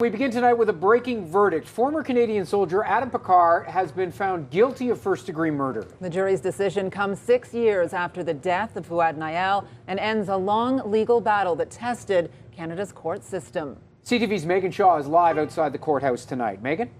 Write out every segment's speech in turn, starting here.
We begin tonight with a breaking verdict. Former Canadian soldier Adam Picard has been found guilty of first-degree murder. The jury's decision comes 6 years after the death of Fouad Nayel and ends a long legal battle that tested Canada's court system. CTV's Megan Shaw is live outside the courthouse tonight. Megan?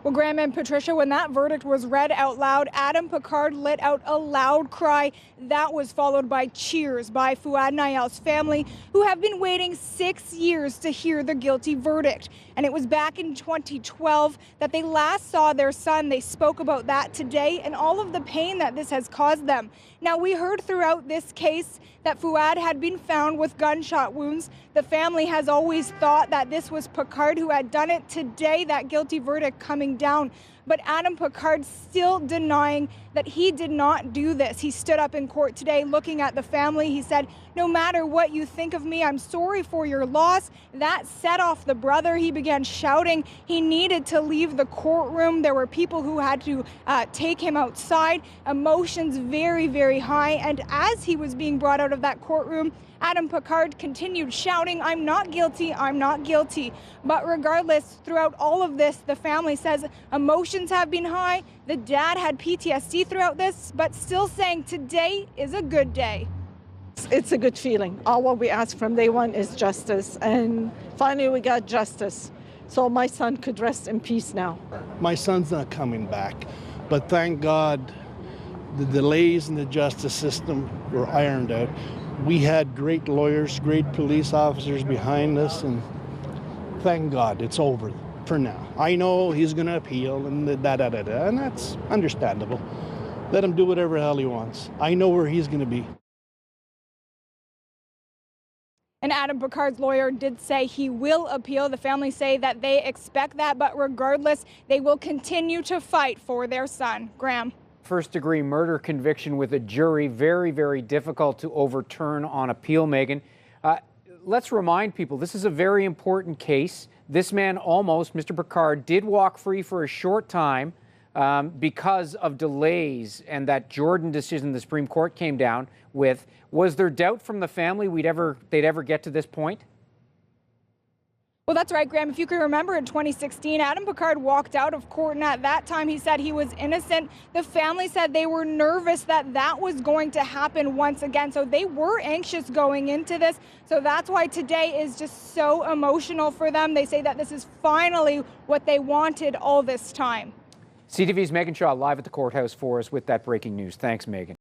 Well, Graham and Patricia, when that verdict was read out loud, Adam Picard let out a loud cry. That was followed by cheers by Fouad Nayel's family, who have been waiting 6 years to hear the guilty verdict. And it was back in 2012 that they last saw their son. They spoke about that today and all of the pain that this has caused them. Now, we heard throughout this case that Fouad had been found with gunshot wounds. The family has always thought that this was Picard who had done it. Today, that guilty verdict coming down. But Adam Picard still denying that he did not do this. He stood up in court today looking at the family. He said, "No matter what you think of me, I'm sorry for your loss." That set off the brother. He began shouting. He needed to leave the courtroom. There were people who had to take him outside. Emotions very, very high. And as he was being brought out of that courtroom, Adam Picard continued shouting, "I'm not guilty, I'm not guilty." But regardless, throughout all of this, the family says emotions have been high. The dad had PTSD throughout this, but still saying today is a good day. It's a good feeling. All what we asked from day one is justice, and finally we got justice. So my son could rest in peace now. My son's not coming back, but thank God the delays in the justice system were ironed out. We had great lawyers, great police officers behind us, and thank God it's over for now. I know he's going to appeal and and that's understandable. Let him do whatever the hell he wants. I know where he's going to be. And Adam Picard's lawyer did say he will appeal. The family say that they expect that, but regardless, they will continue to fight for their son. Graham. First-degree murder conviction with a jury, very, very difficult to overturn on appeal, Megan. Let's remind people, this is a very important case. This man almost, Mr. Picard, did walk free for a short time because of delays and that Jordan decision the Supreme Court came down with. Was there doubt from the family they'd ever get to this point? Well, that's right, Graham. If you can remember in 2016, Adam Picard walked out of court, and at that time he said he was innocent. The family said they were nervous that that was going to happen once again. So they were anxious going into this. So that's why today is just so emotional for them. They say that this is finally what they wanted all this time. CTV's Megan Shaw live at the courthouse for us with that breaking news. Thanks, Megan.